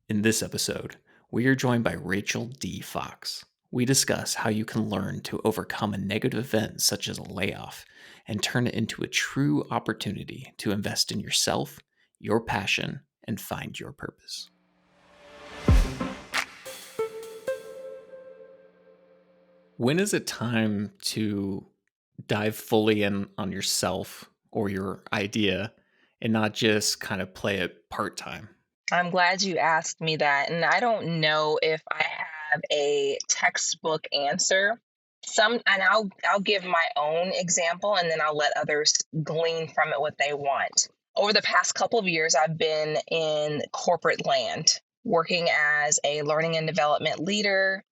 In this episode, we are joined by Rachel D. Fox. We discuss how you can learn to overcome a negative event such as a layoff and turn it into a true opportunity to invest in yourself, your passion, and find your purpose. When is it time to dive fully in on yourself or your idea and not just kind of play it part time? I'm glad you asked me that. And I don't know if I have a textbook answer. I'll give my own example and then I'll let others glean from it what they want. Over the past couple of years, I've been in corporate land working as a learning and development leader.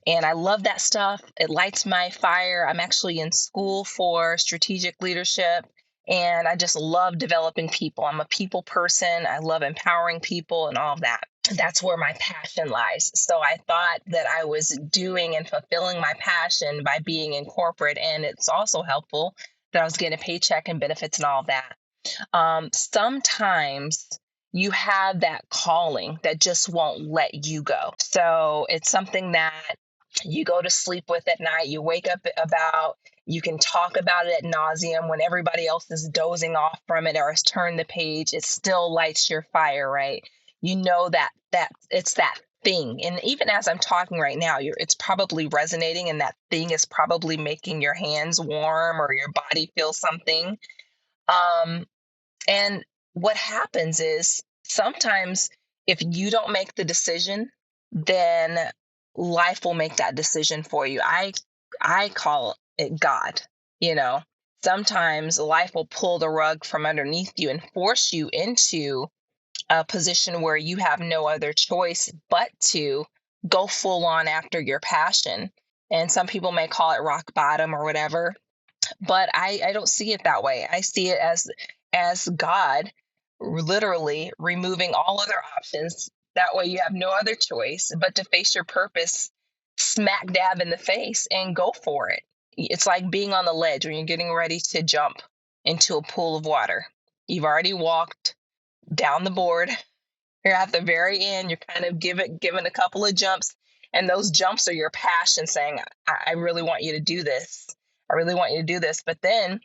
And I love that stuff. It lights my fire. I'm actually in school for strategic leadership. And I just love developing people. I'm a people person. I love empowering people and all of that. That's where my passion lies. So I thought that I was doing and fulfilling my passion by being in corporate. And it's also helpful that I was getting a paycheck and benefits and all of that. Sometimes you have that calling that just won't let you go. So it's something that you go to sleep with at night, you wake up about, you can talk about it at nauseum when everybody else is dozing off from it or has turned the page, it still lights your fire, right? You know that it's that thing. And even as I'm talking right now, it's probably resonating and that thing is probably making your hands warm or your body feel something. Um, and what happens is sometimes if you don't make the decision, then life will make that decision for you. I call it God, you know. Sometimes life will pull the rug from underneath you and force you into a position where you have no other choice but to go full on after your passion. And some people may call it rock bottom or whatever, but I don't see it that way. I see it as God literally removing all other options. That way you have no other choice but to face your purpose smack dab in the face and go for it. It's like being on the ledge when you're getting ready to jump into a pool of water. You've already walked down the board. You're at the very end. You're kind of given a couple of jumps, and those jumps are your passion saying, I really want you to do this. I really want you to do this. But then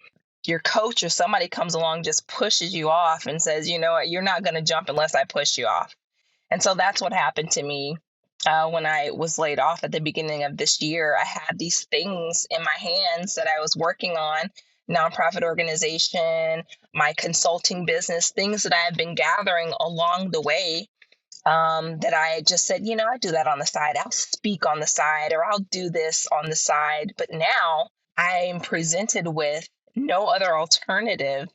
your coach or somebody comes along, just pushes you off and says, you know what, you're not going to jump unless I push you off. And so that's what happened to me when I was laid off at the beginning of this year. I had these things in my hands that I was working on, nonprofit organization, my consulting business, things that I have been gathering along the way, that I just said, you know, I do that on the side. I'll speak on the side or I'll do this on the side. But now I'm presented with no other alternative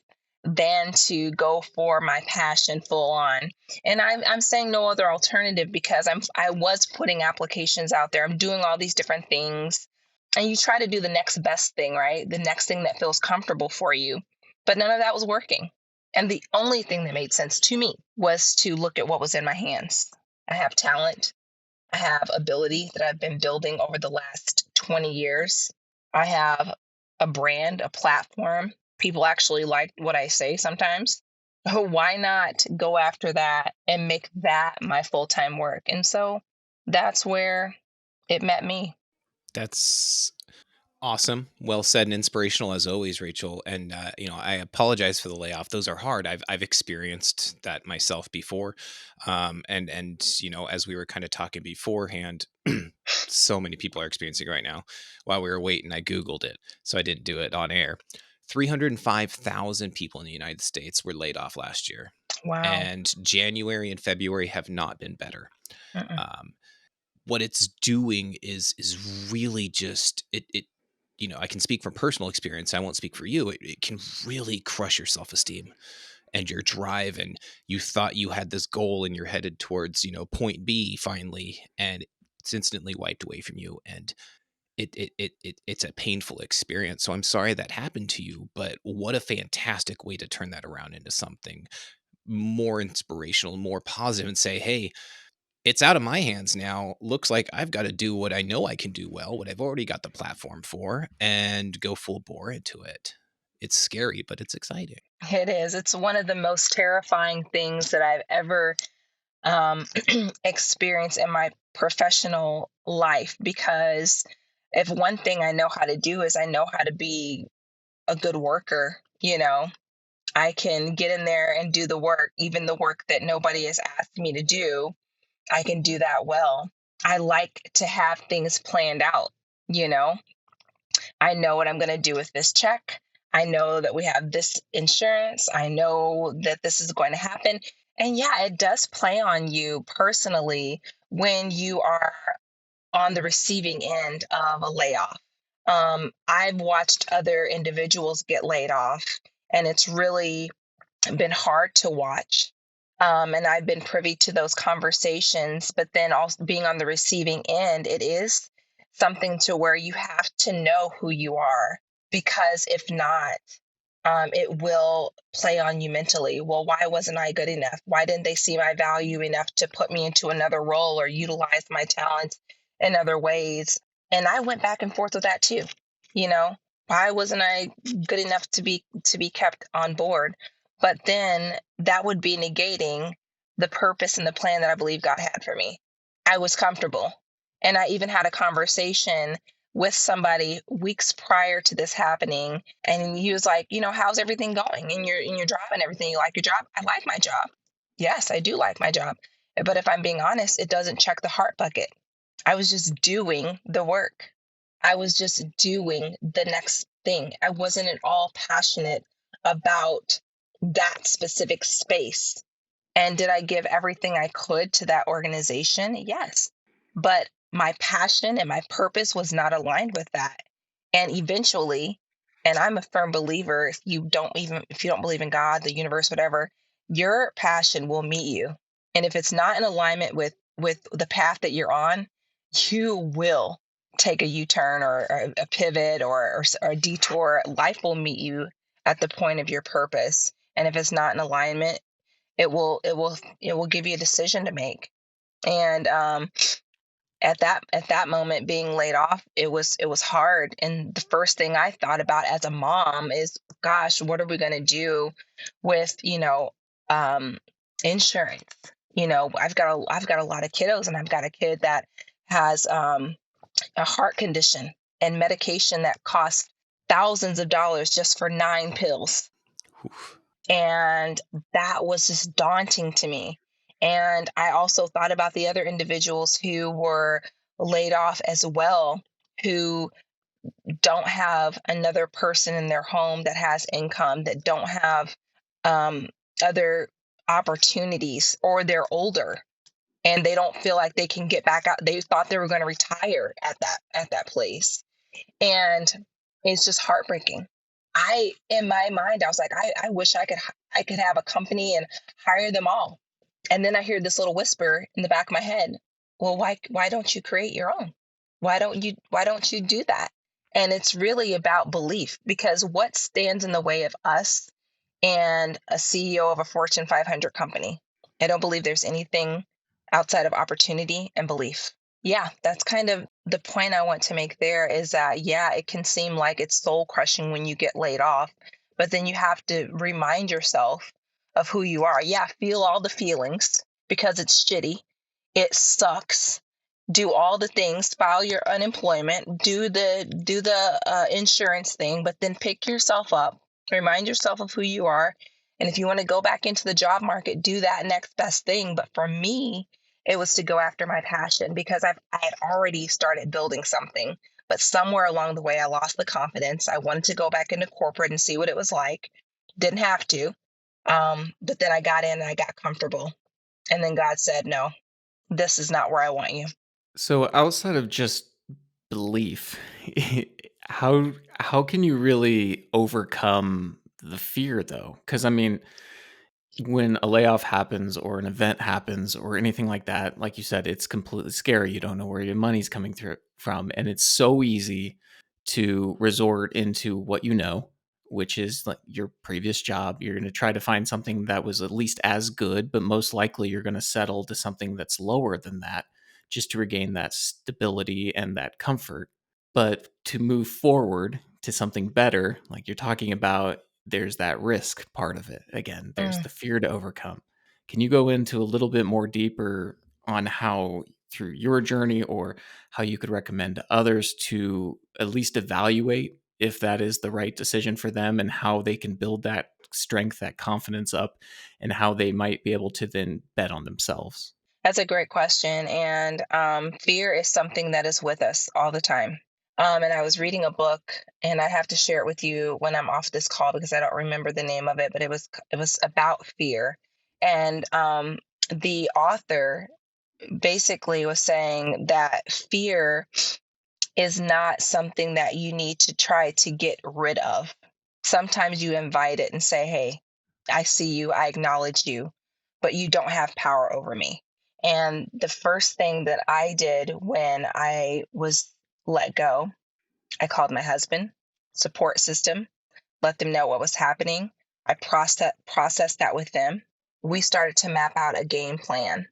than to go for my passion full on. And I'm saying no other alternative because I was putting applications out there. I'm doing all these different things. And you try to do the next best thing, right? The next thing that feels comfortable for you. But none of that was working. And the only thing that made sense to me was to look at what was in my hands. I have talent. I have ability that I've been building over the last 20 years. I have a brand, a platform. People actually like what I say sometimes. Why not go after that and make that my full-time work? And so that's where it met me. That's awesome. Well said and inspirational as always, Rachel. And I apologize for the layoff. Those are hard. I've experienced that myself before. And as we were kind of talking beforehand, so many people are experiencing it right now. While we were waiting, I Googled it, so I didn't do it on air. 305,000 people in the United States were laid off last year, Wow. and January and February have not been better. Mm-mm. Um, what it's doing is really just it. I can speak from personal experience. I won't speak for you. It can really crush your self-esteem and your drive. And you thought you had this goal and you're headed towards, point B finally, and it's instantly wiped away from you. And it's a painful experience. So I'm sorry that happened to you, but what a fantastic way to turn that around into something more inspirational, more positive, and say, hey, it's out of my hands now. Looks like I've got to do what I know I can do well, what I've already got the platform for, and go full bore into it. It's scary, but it's exciting. It is. It's one of the most terrifying things that I've ever um, experience in my professional life, because if one thing I know how to do is I know how to be a good worker, I can get in there and do the work, even the work that nobody has asked me to do. I can do that well. I like to have things planned out, you know. I know what I'm going to do with this check. I know that we have this insurance. I know that this is going to happen. And yeah, it does play on you personally when you are on the receiving end of a layoff. I've watched other individuals get laid off, and it's really been hard to watch. And I've been privy to those conversations, but then also being on the receiving end, it is something to where you have to know who you are, because if not, it will play on you mentally. Well, why wasn't I good enough? Why didn't they see my value enough to put me into another role or utilize my talents in other ways? And I went back and forth with that too. You know, why wasn't I good enough to be kept on board? But then that would be negating the purpose and the plan that I believe God had for me. I was comfortable. And I even had a conversation with somebody weeks prior to this happening, and he was like, how's everything going in your job and everything? You like your job? I like my job. Yes, I do like my job. But if I'm being honest, it doesn't check the heart bucket. I was just doing the work. I was just doing the next thing. I wasn't at all passionate about that specific space. And did I give everything I could to that organization? Yes. But my passion and my purpose was not aligned with that. And eventually, and I'm a firm believer, if you don't believe in God, the universe, whatever, your passion will meet you. And if it's not in alignment with the path that you're on, you will take a U-turn or a pivot or a detour. Life will meet you at the point of your purpose. And if it's not in alignment, it will give you a decision to make. And at that moment, being laid off, it was hard. And the first thing I thought about as a mom is, gosh, what are we going to do with um insurance? I've got a lot of kiddos, and I've got a kid that has a heart condition and medication that costs thousands of dollars just for 9 pills. Oof. And that was just daunting to me. And I also thought about the other individuals who were laid off as well, who don't have another person in their home that has income, that don't have um, other opportunities, or they're older and they don't feel like they can get back out. They thought they were going to retire at that place, and it's just heartbreaking. In my mind, I was like, I wish I could have a company and hire them all. And then I hear this little whisper in the back of my head, well, why don't you create your own? Why don't you do that? And it's really about belief, because what stands in the way of us and a CEO of a Fortune 500 company? I don't believe there's anything outside of opportunity and belief. Yeah, that's kind of the point I want to make there, is that, yeah, it can seem like it's soul crushing when you get laid off, but then you have to remind yourself of who you are. Yeah, feel all the feelings because it's shitty. It sucks. Do all the things, file your unemployment, do the insurance thing, but then pick yourself up, remind yourself of who you are. And if you want to go back into the job market, do that next best thing. But for me, it was to go after my passion, because I had already started building something. But somewhere along the way, I lost the confidence. I wanted to go back into corporate and see what it was like. Didn't have to. But then I got in and I got comfortable. And then God said, no, this is not where I want you. So outside of just belief, how can you really overcome the fear though? Because I mean, when a layoff happens or an event happens or anything like that, like you said, it's completely scary. You don't know where your money's coming through from. And it's so easy to resort into what you know, which is like your previous job. You're going to try to find something that was at least as good, but most likely you're going to settle to something that's lower than that just to regain that stability and that comfort. But to move forward to something better, like you're talking about, there's that risk part of it. Again, there's Mm. the fear to overcome. Can you go into a little bit more deeper on how, through your journey, or how you could recommend to others to at least evaluate if that is the right decision for them, and how they can build that strength, that confidence up, and how they might be able to then bet on themselves? That's a great question. And fear is something that is with us all the time. And I was reading a book, and I have to share it with you when I'm off this call because I don't remember the name of it, but it was about fear. And the author basically was saying that fear is not something that you need to try to get rid of. Sometimes you invite it and say, "Hey, I see you, I acknowledge you, but you don't have power over me." And the first thing that I did when I was let go, I called my husband, support system, let them know what was happening. I processed that with them. We started to map out a game plan.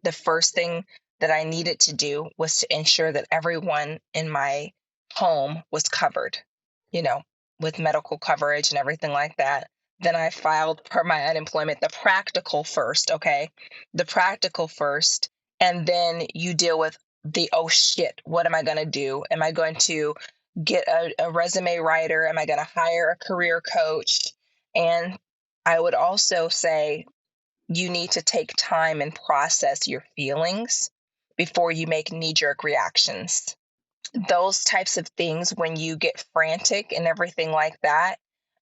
The first thing that I needed to do was to ensure that everyone in my home was covered, you know, with medical coverage and everything like that. Then I filed for my unemployment, the practical first, okay? The practical first. And then you deal with the, oh shit, what am I going to do? Am I going to get a resume writer? Am I going to hire a career coach? And I would also say you need to take time and process your feelings before you make knee jerk reactions. Those types of things, when you get frantic and everything like that,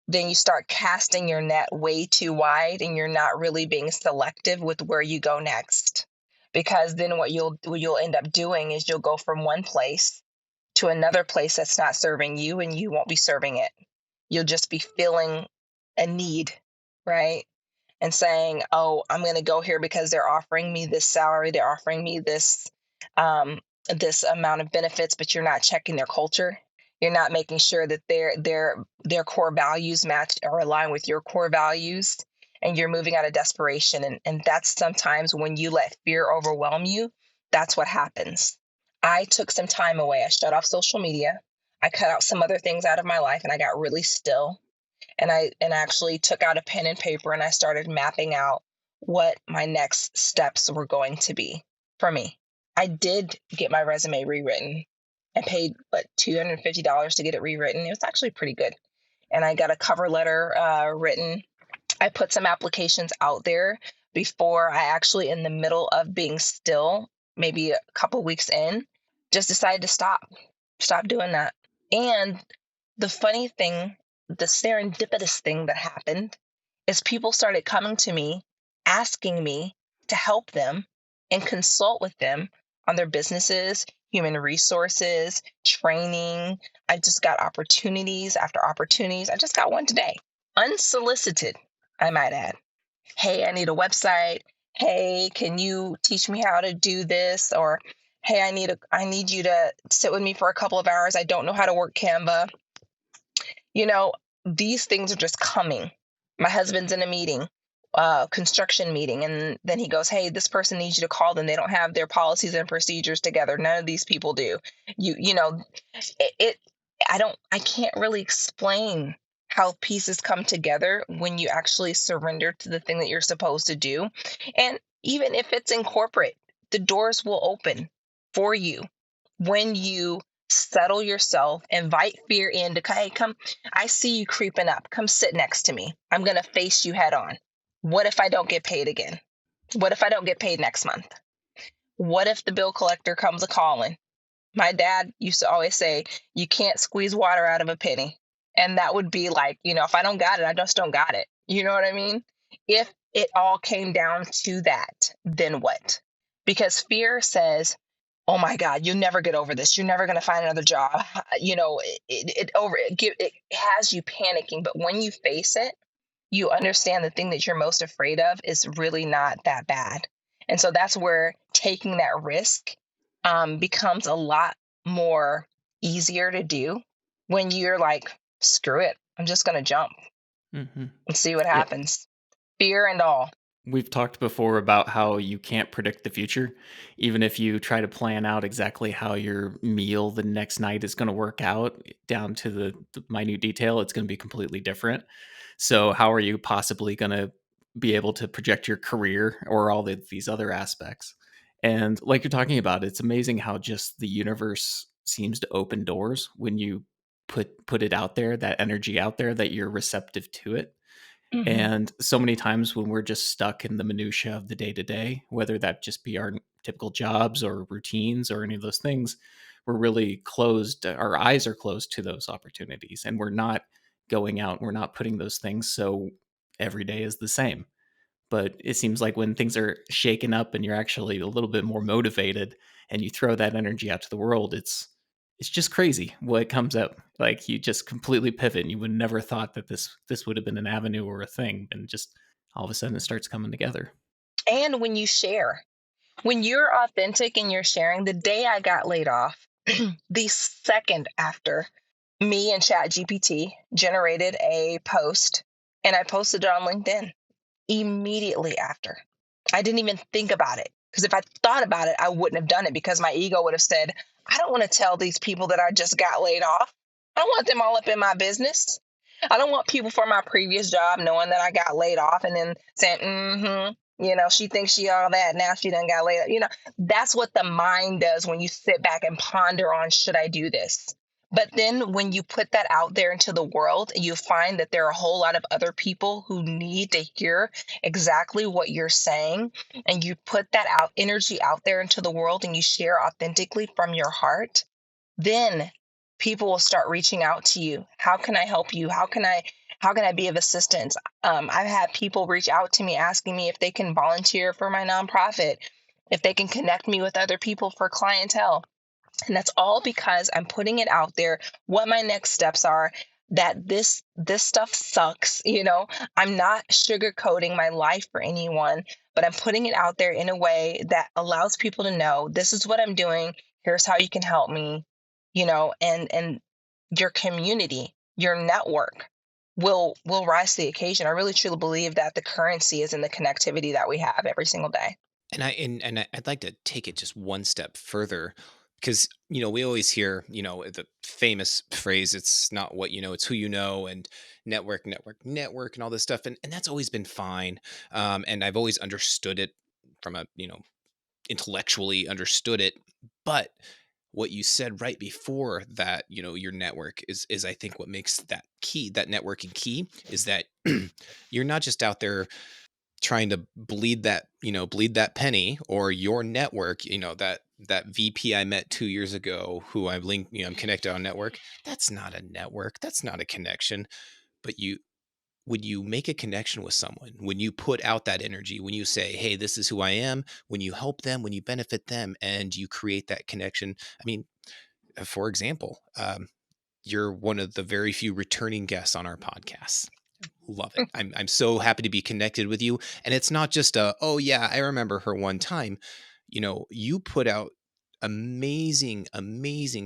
then you start casting your net way too wide and you're not really being selective with where you go next. Because then what you'll end up doing is you'll go from one place to another place that's not serving you and you won't be serving it. You'll just be feeling a need, right? And saying, "Oh, I'm going to go here because they're offering me this salary, they're offering me um, this amount of benefits," but you're not checking their culture. You're not making sure that their core values match or align with your core values, and you're moving out of desperation. And that's sometimes when you let fear overwhelm you. That's what happens. I took some time away. I shut off social media. I cut out some other things out of my life, and I got really still, and I actually took out a pen and paper and I started mapping out what my next steps were going to be for me. I did get my resume rewritten. I paid $250 to get it rewritten. It was actually pretty good. And I got a cover letter written. I put some applications out there before I actually, in the middle of being still, maybe a couple weeks in, just decided to stop doing that. And the funny thing, the serendipitous thing that happened is people started coming to me, asking me to help them and consult with them on their businesses, human resources, training. I just got opportunities after opportunities. I just got one today, unsolicited, I might add. "Hey, I need a website. Hey, can you teach me how to do this?" Or, "Hey, I need you to sit with me for a couple of hours. I don't know how to work Canva." You know, these things are just coming. My husband's in a meeting, construction meeting, and then he goes, "Hey, this person needs you to call them. They don't have their policies and procedures together. None of these people do." You know, it I can't really explain how pieces come together when you actually surrender to the thing that you're supposed to do. And even if it's in corporate, the doors will open for you when you settle yourself, invite fear in to, "Hey, come, I see you creeping up. Come sit next to me. I'm going to face you head on. What if I don't get paid again? What if I don't get paid next month? What if the bill collector comes a calling?" My dad used to always say, "You can't squeeze water out of a penny." And that would be like, if I don't got it, I just don't got it. You know what I mean? If it all came down to that, then what? Because fear says, "Oh my God, you'll never get over this. You're never going to find another job." It has you panicking. But when you face it, you understand the thing that you're most afraid of is really not that bad. And so that's where taking that risk becomes a lot more easier to do when you're like, "Screw it. I'm just going to jump Hmm. and see what Yeah. happens." Fear and all. We've talked before about how you can't predict the future. Even if you try to plan out exactly how your meal the next night is going to work out down to the minute detail, it's going to be completely different. So, how are you possibly going to be able to project your career or these other aspects. And like you're talking about, it's amazing how just the universe seems to open doors when you put it out there, that energy out there, that you're receptive to it. Mhm. And so many times when we're just stuck in the minutia of the day to day, whether that just be our typical jobs or routines or any of those things, we're really closed. Our eyes are closed to those opportunities, and we're not going out. We're not putting those things. So every day is the same. But it seems like when things are shaken up and you're actually a little bit more motivated and you throw that energy out to the world, it's just crazy what comes up. Like you just completely pivot and you would never thought that this would have been an avenue or a thing, and just all of a sudden it starts coming together. And when you share, when you're authentic and you're sharing, the day I got laid off, the second after, me and ChatGPT generated a post and I posted it on LinkedIn immediately after. I didn't even think about it because if I thought about it, I wouldn't have done it because my ego would have said, I don't want to tell these people that I just got laid off. I don't want them all up in my business. I don't want people from my previous job knowing that I got laid off and then saying, she thinks she all that. Now she done got laid off. That's what the mind does when you sit back and ponder on, should I do this? But then when you put that out there into the world, you find that there are a whole lot of other people who need to hear exactly what you're saying. And you put that out energy out there into the world and you share authentically from your heart, then people will start reaching out to you. How can I help you? How can I be of assistance? I've had people reach out to me asking me if they can volunteer for my nonprofit, if they can connect me with other people for clientele. And that's all because I'm putting it out there what my next steps are, that this stuff sucks. I'm not sugarcoating my life for anyone, but I'm putting it out there in a way that allows people to know this is what I'm doing, here's how you can help me. And your community, your network will rise to the occasion. I really truly believe that the currency is in the connectivity that we have every single day. I'd like to take it just one step further because we always hear the famous phrase, it's not what you know, it's who you know, and network and all this stuff, and that's always been fine. And I've always understood it from a intellectually understood it. But what you said right before that, your network is I think what makes that networking key, is that you're not just out there trying to bleed that penny, or your network, that VP I met 2 years ago who I've linked, I'm connected on network. That's not a network. That's not a connection. But when you make a connection with someone, when you put out that energy, when you say, hey, this is who I am, when you help them, when you benefit them, and you create that connection. I mean, for example, you're one of the very few returning guests on our podcast. Love it. I'm so happy to be connected with you. And it's not just oh yeah, I remember her one time. You put out amazing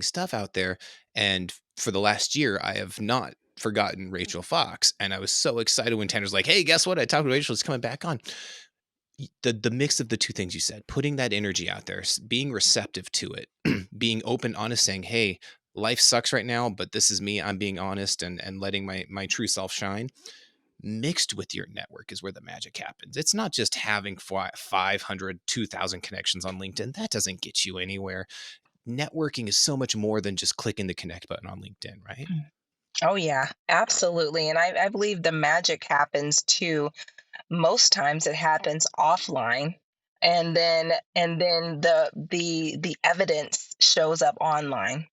stuff out there. And for the last year, I have not forgotten Rachel Fox. And I was so excited when Tanner's like, hey, guess what? I talked to Rachel, it's coming back on. The mix of the two things you said, putting that energy out there, being receptive to it, being open, honest, saying, hey, life sucks right now, but this is me. I'm being honest and letting my true self shine, mixed with your network, is where the magic happens. It's not just having 500, 2,000 connections on LinkedIn. That doesn't get you anywhere. Networking is so much more than just clicking the connect button on LinkedIn, right? Oh yeah, absolutely. And I believe the magic happens too. Most times it happens offline, and then the evidence shows up online.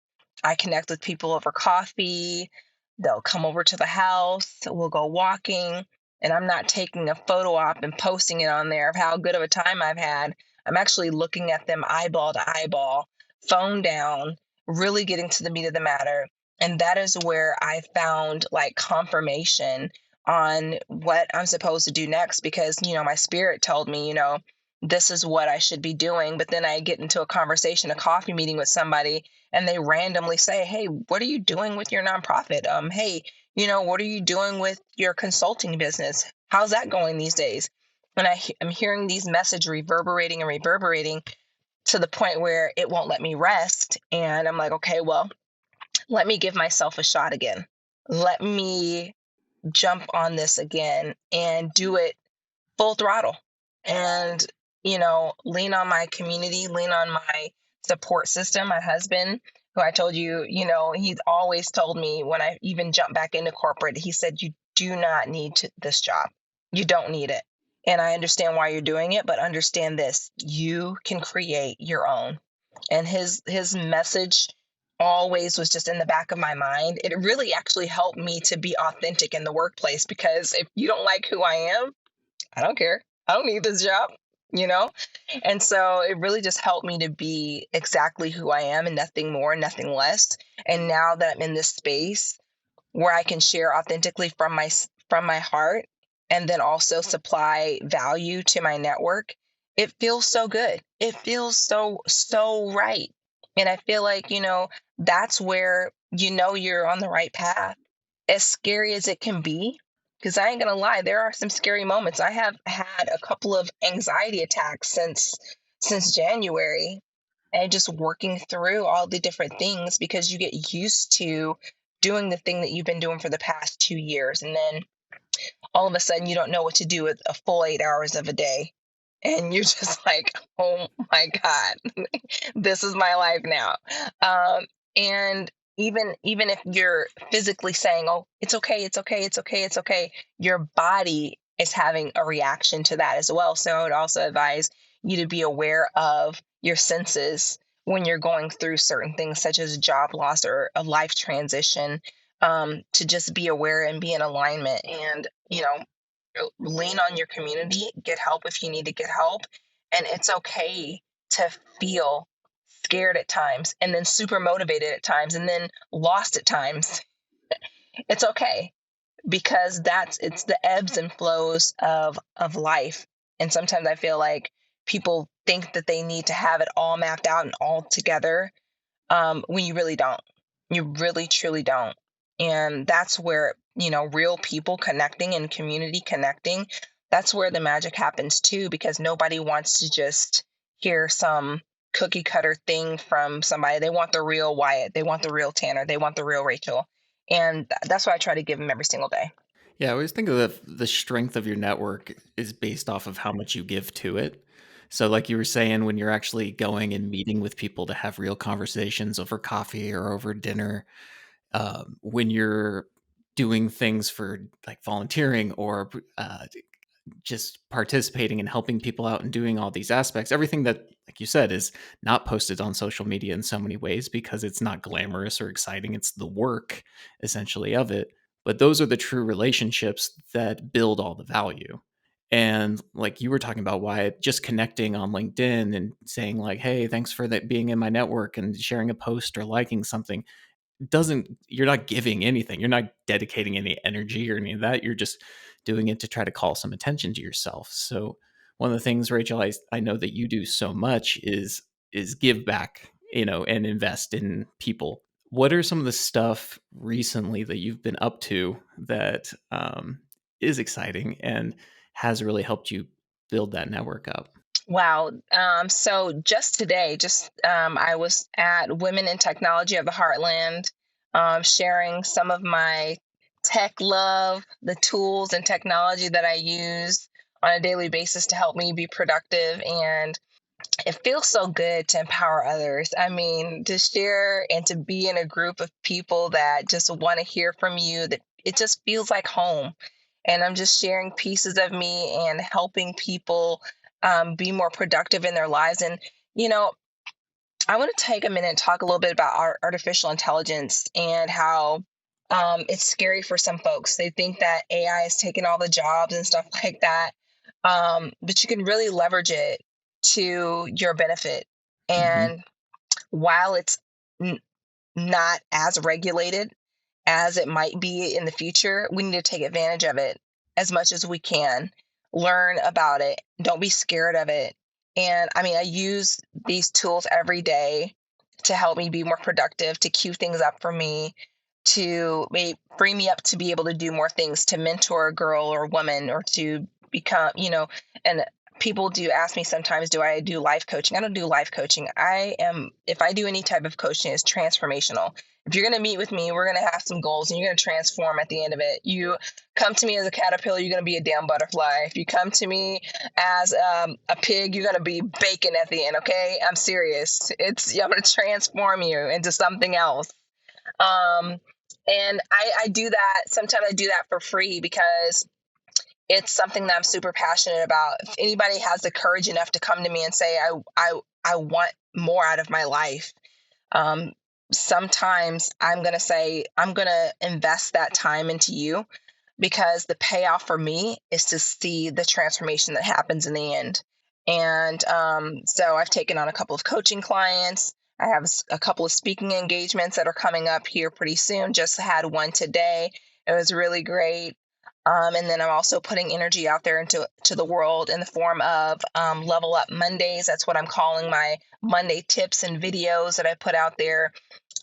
I connect with people over coffee. They'll come over to the house, we'll go walking, and I'm not taking a photo op and posting it on there of how good of a time I've had. I'm actually looking at them eyeball to eyeball, phone down, really getting to the meat of the matter. And that is where I found like confirmation on what I'm supposed to do next, because, my spirit told me, this is what I should be doing. But then I get into a conversation, a coffee meeting with somebody, and they randomly say, hey, what are you doing with your nonprofit? Hey, what are you doing with your consulting business? How's that going these days? And I'm hearing these messages reverberating to the point where it won't let me rest. And I'm like, okay, well, let me give myself a shot again. Let me jump on this again and do it full throttle and, lean on my community, lean on my support system, my husband, who I told you, he's always told me when I even jumped back into corporate, he said, you do not need this job. You don't need it. And I understand why you're doing it, but understand this, you can create your own. And his message always was just in the back of my mind. It really actually helped me to be authentic in the workplace, because if you don't like who I am, I don't care. I don't need this job, you know? And so it really just helped me to be exactly who I am and nothing more, nothing less. And now that I'm in this space where I can share authentically from my heart, and then also supply value to my network, it feels so good. It feels so right. And I feel like, that's where you're on the right path. As scary as it can be, because I ain't gonna lie, there are some scary moments. I have had a couple of anxiety attacks since January, and just working through all the different things, because you get used to doing the thing that you've been doing for the past 2 years. And then all of a sudden you don't know what to do with a full 8 hours of a day. And you're just like, oh my God, this is my life now. And even if you're physically saying, oh, it's okay, it's okay, it's okay, it's okay, your body is having a reaction to that as well. So I would also advise you to be aware of your senses when you're going through certain things, such as job loss or a life transition, to just be aware and be in alignment. And, lean on your community, get help if you need to get help. And it's okay to feel scared at times, and then super motivated at times, and then lost at times. It's okay, because it's the ebbs and flows of life. And sometimes I feel like people think that they need to have it all mapped out and all together, when you really don't. You really, truly don't. And that's where, real people connecting and community connecting, that's where the magic happens too, because nobody wants to just hear some cookie cutter thing from somebody. They want the real Wyatt. They want the real Tanner. They want the real Rachel. And that's what I try to give them every single day. Yeah, I always think of the strength of your network is based off of how much you give to it. So, like you were saying, when you're actually going and meeting with people to have real conversations over coffee or over dinner, when you're doing things for like volunteering or just participating and helping people out and doing all these aspects, everything that, like you said, is not posted on social media in so many ways because it's not glamorous or exciting. It's the work essentially of it. But those are the true relationships that build all the value. And like you were talking about, why just connecting on LinkedIn and saying like, "Hey, thanks for that being in my network," and sharing a post or liking something, doesn't you're not giving anything. You're not dedicating any energy or any of that. You're just doing it to try to call some attention to yourself. So one of the things, Rachel, I know that you do so much is give back, and invest in people. What are some of the stuff recently that you've been up to that is exciting and has really helped you build that network up? Wow. So just today, I was at Women in Technology of the Heartland, sharing some of my tech love, the tools and technology that I use on a daily basis to help me be productive. And it feels so good to empower others. I mean, to share and to be in a group of people that just want to hear from you, that it just feels like home. And I'm just sharing pieces of me and helping people, be more productive in their lives. And, you know, I want to take a minute and talk a little bit about artificial intelligence and how, it's scary for some folks. They think that AI is taking all the jobs and stuff like that. But you can really leverage it to your benefit. Hmm. And while it's n- not as regulated as it might be in the future, we need to take advantage of it as much as we can. Learn about it. Don't be scared of it. And I mean, I use these tools every day to help me be more productive, to cue things up for me, to free me up to be able to do more things, to mentor a girl or woman, or to become, an people do ask me sometimes, do I do life coaching? I don't do life coaching. If I do any type of coaching, it's transformational. If you're going to meet with me, we're going to have some goals and you're going to transform at the end of it. You come to me as a caterpillar, you're going to be a damn butterfly. If you come to me as a pig, you're going to be bacon at the end. Okay. I'm serious. I'm going to transform you into something else. And I do that. Sometimes I do that for free because it's something that I'm super passionate about. If anybody has the courage enough to come to me and say, I want more out of my life, um, sometimes I'm going to say, I'm going to invest that time into you because the payoff for me is to see the transformation that happens in the end. And so I've taken on a couple of coaching clients. I have a couple of speaking engagements that are coming up here pretty soon. Just had one today. It was really great. And then I'm also putting energy out there into the world in the form of Level Up Mondays. That's what I'm calling my Monday tips and videos that I put out there.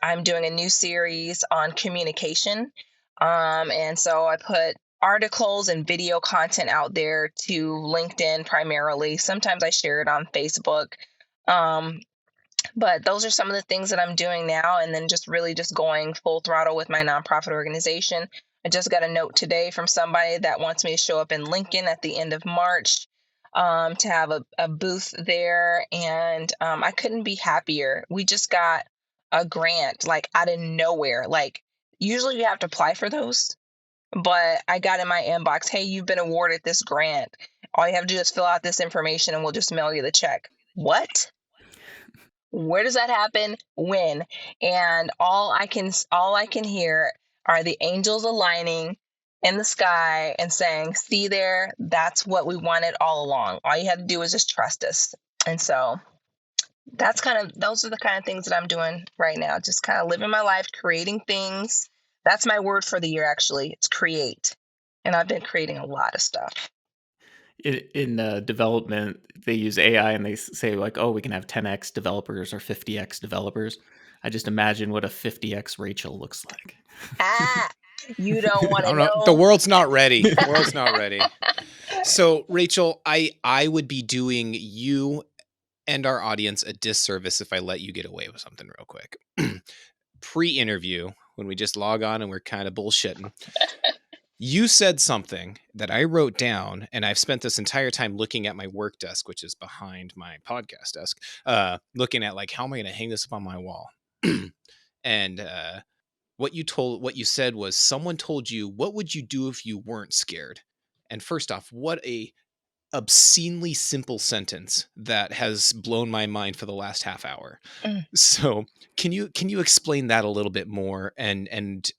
I'm doing a new series on communication. And so I put articles and video content out there to LinkedIn primarily. Sometimes I share it on Facebook. Um, but those are some of the things that I'm doing now. And then just really just going full throttle with my nonprofit organization. I just got a note today from somebody that wants me to show up in Lincoln at the end of March to have a booth there. And I couldn't be happier. We just got a grant like out of nowhere. Like usually you have to apply for those, but I got in my inbox, hey, you've been awarded this grant. All you have to do is fill out this information and we'll just mail you the check. What? Where does that happen? When? And all I can hear are the angels aligning in the sky and saying, see there, that's what we wanted all along. All you have to do is just trust us. And so those are the kind of things that I'm doing right now. Just kind of living my life, creating things. That's my word for the year, actually. It's create. And I've been creating a lot of stuff. In development, they use AI and they say like, oh, we can have 10x developers or 50x developers. I just imagine what a 50x Rachel looks like. Ah, you don't want I to don't know. The know. world's not ready. The world's not ready. So, Rachel, I would be doing you and our audience a disservice if I let you get away with something real quick. Pre-interview, when we just log on and we're kind of bullshitting, you said something that I wrote down, and I've spent this entire time looking at my work desk, which is behind my podcast desk, looking at like, how am I going to hang this up on my wall? And what you said was someone told you, what would you do if you weren't scared? And first off, what a obscenely simple sentence that has blown my mind for the last half hour. Mm. So can you explain that a little bit more? And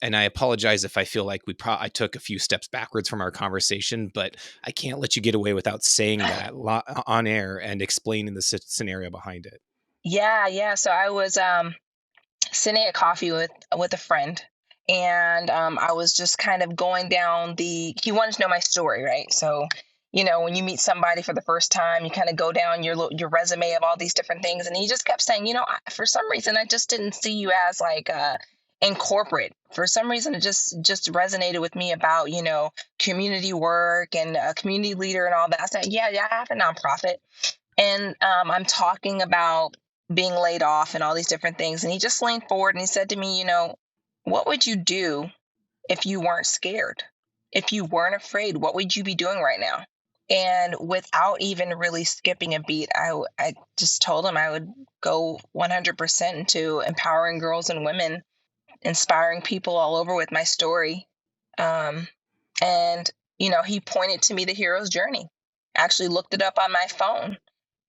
I apologize if I feel like I took a few steps backwards from our conversation, but I can't let you get away without saying that on air and explaining the scenario behind it. Yeah. So I was sitting at coffee with a friend, and I was just kind of going down he wanted to know my story, right? So when you meet somebody for the first time, you kind of go down your resume of all these different things, and he just kept saying, for some reason I just didn't see you as like in corporate. For some reason it just resonated with me about community work and a community leader and all that. I said, yeah, I have a nonprofit. And I'm talking about being laid off and all these different things. And he just leaned forward and he said to me, what would you do if you weren't scared? If you weren't afraid, what would you be doing right now? And without even really skipping a beat, I just told him I would go 100% into empowering girls and women, inspiring people all over with my story. And he pointed to me the hero's journey. Actually looked it up on my phone.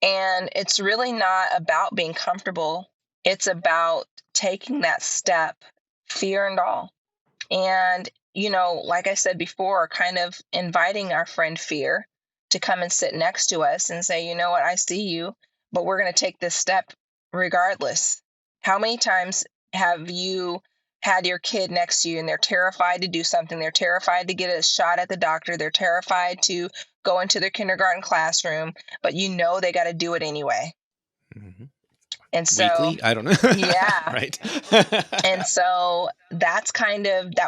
And it's really not about being comfortable. It's about taking that step, fear and all. And, like I said before, kind of inviting our friend Fear to come and sit next to us and say, you know what, I see you, but we're going to take this step regardless. How many times have you had your kid next to you and they're terrified to do something? They're terrified to get a shot at the doctor. They're terrified to go into their kindergarten classroom, but they got to do it anyway. Mm-hmm. And so, weekly, I don't know. Yeah. Right. And so that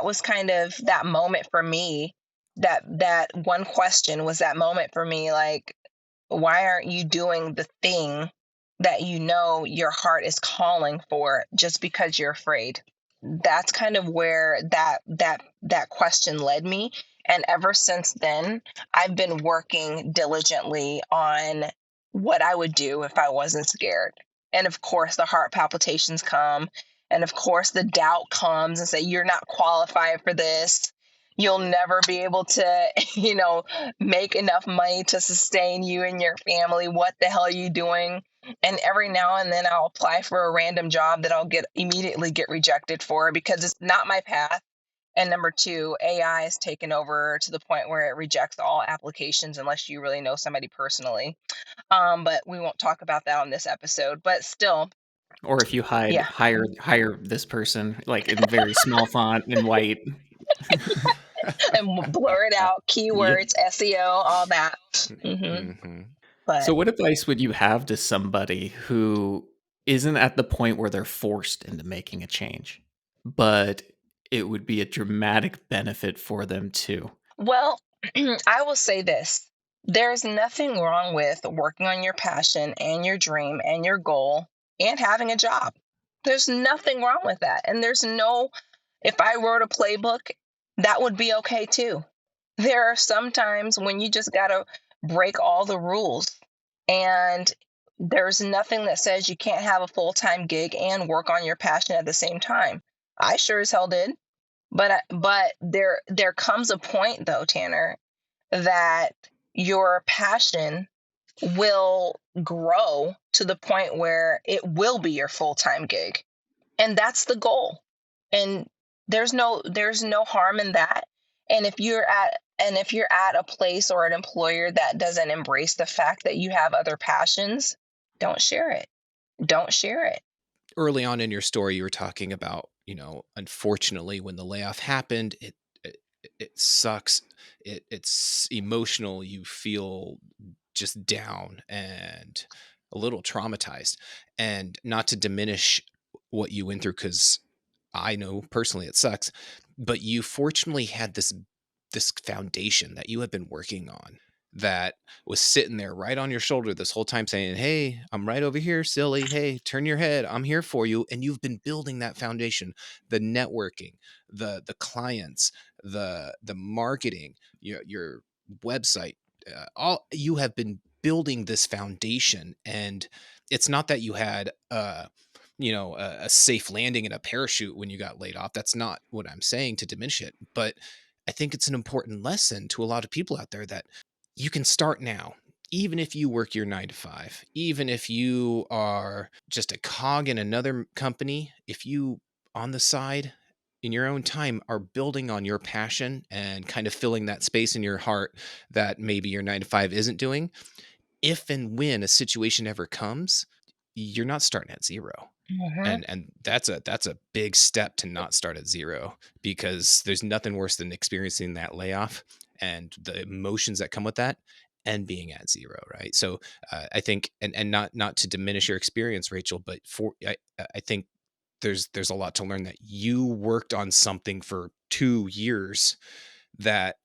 was kind of that moment for me. That one question was that moment for me. Like, Why aren't you doing the thing that you know your heart is calling for just because you're afraid? That's kind of where that question led me. And ever since then, I've been working diligently on what I would do if I wasn't scared. And of course, the heart palpitations come. And of course, the doubt comes and say, you're not qualified for this. You'll never be able to, make enough money to sustain you and your family. What the hell are you doing? And every now and then I'll apply for a random job that I'll immediately get rejected for because it's not my path. And number two, AI has taken over to the point where it rejects all applications unless you really know somebody personally. But we won't talk about that on this episode. But still, Or if you yeah, hire this person like in very small font in white. and blur it out, Yeah. keywords, SEO, all that. hmm Mm-hmm. So But what advice would you have to somebody who isn't at the point where they're forced into making a change, but it would be a dramatic benefit for them too? well, I will say this. There's nothing wrong with working on your passion and your dream and your goal and having a job. There's nothing wrong with that. And if I wrote a playbook, that would be okay too. There are some times when you just got to break all the rules. And there's nothing that says you can't have a full time gig and work on your passion at the same time. I sure as hell did. But there comes a point though, Tanner, that your passion will grow to the point where it will be your full-time gig. And that's the goal. And there's no harm in that. And if you're at a place or an employer that doesn't embrace the fact that you have other passions, don't share it. Don't share it. Early on in your story, you were talking about, unfortunately, when the layoff happened, it, it sucks. It's emotional. You feel just down and a little traumatized. And not to diminish what you went through, because I know personally it sucks, but you fortunately had this foundation that you had been working on that was sitting there right on your shoulder this whole time saying, "Hey, I'm right over here, silly. Hey, turn your head. I'm here for you." And you've been building that foundation, the networking, the clients, the marketing, your website, all you have been building this foundation. And it's not that you had a safe landing and a parachute when you got laid off. That's not what I'm saying to diminish it, but I think it's an important lesson to a lot of people out there that you can start now. Even if you work your 9 to 5, even if you are just a cog in another company, if you on the side in your own time are building on your passion and kind of filling that space in your heart that maybe your 9 to 5 isn't doing, if and when a situation ever comes, you're not starting at zero. hmm And that's a big step to not start at zero, because there's nothing worse than experiencing that layoff and the emotions that come with that and being at zero, right? So I think, and not to diminish your experience, Rachel, but I think there's a lot to learn, that you worked on something for 2 years that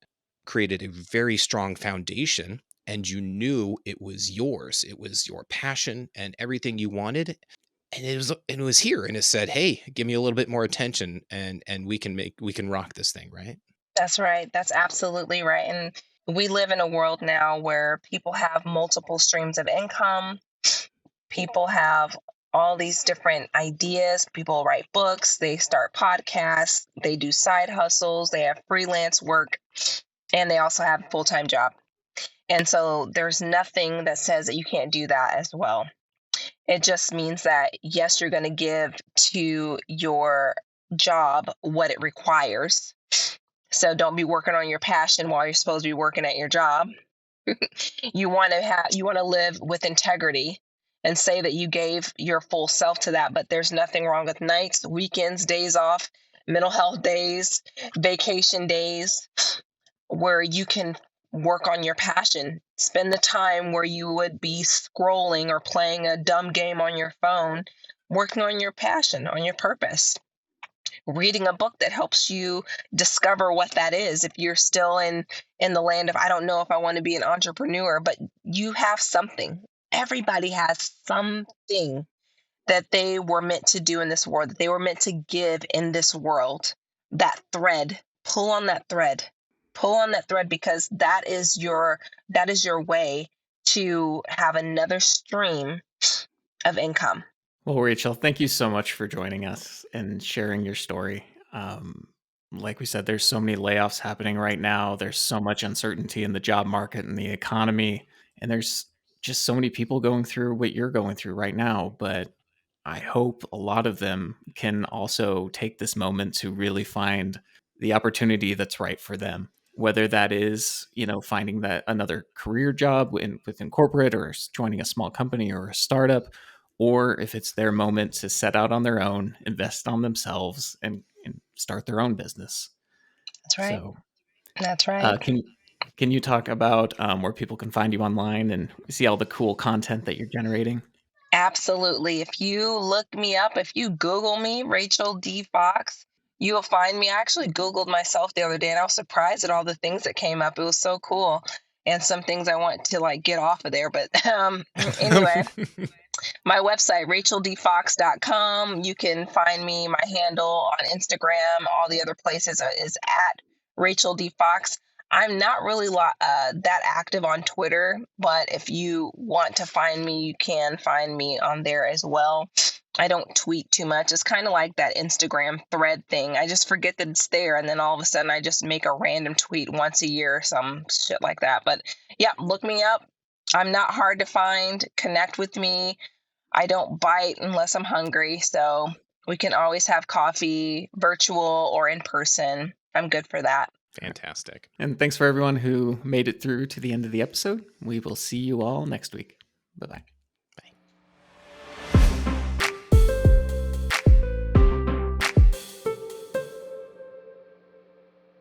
created a very strong foundation, and you knew it was yours. It was your passion and everything you wanted, and it was here, and it said, "Hey, give me a little bit more attention, and we can rock this thing," right? That's right. That's absolutely right. And we live in a world now where people have multiple streams of income. People have all these different ideas. People write books, they start podcasts, they do side hustles, they have freelance work, and they also have a full time job. And so there's nothing that says that you can't do that as well. It just means that, yes, you're going to give to your job what it requires. So don't be working on your passion while you're supposed to be working at your job. You want to live with integrity and say that you gave your full self to that, but there's nothing wrong with nights, weekends, days off, mental health days, vacation days where you can work on your passion. Spend the time where you would be scrolling or playing a dumb game on your phone, working on your passion, on your purpose. reading a book that helps you discover what that is. If you're still in the land of, I don't know if I want to be an entrepreneur, but you have something. Everybody has something that they were meant to do in this world, that they were meant to give in this world. That thread, pull on that thread. Pull on that thread, because that is your way to have another stream of income. Well, Rachel, thank you so much for joining us and sharing your story. Like we said, there's so many layoffs happening right now. There's so much uncertainty in the job market and the economy. And there's just so many people going through what you're going through right now. But I hope a lot of them can also take this moment to really find the opportunity that's right for them. Whether that is, finding that another career job within corporate, or joining a small company or a startup, or if it's their moment to set out on their own, invest on themselves, and start their own business. That's right. So, That's right. can you talk about where people can find you online and see all the cool content that you're generating? Absolutely. If you look me up, if you Google me, Rachel D. Fox, you will find me. I actually Googled myself the other day and I was surprised at all the things that came up. It was so cool. And some things I want to like get off of there. But anyway, my website, racheldfox.com. You can find me, my handle on Instagram, all the other places is at Rachel D. Fox. I'm not really that active on Twitter, but if you want to find me, you can find me on there as well. I don't tweet too much. It's kind of like that Instagram thread thing. I just forget that it's there, and then all of a sudden I just make a random tweet once a year or some shit like that. But yeah, look me up. I'm not hard to find. Connect with me. I don't bite unless I'm hungry. So we can always have coffee, virtual or in person. I'm good for that. Fantastic. And thanks for everyone who made it through to the end of the episode. We will see you all next week. Bye bye.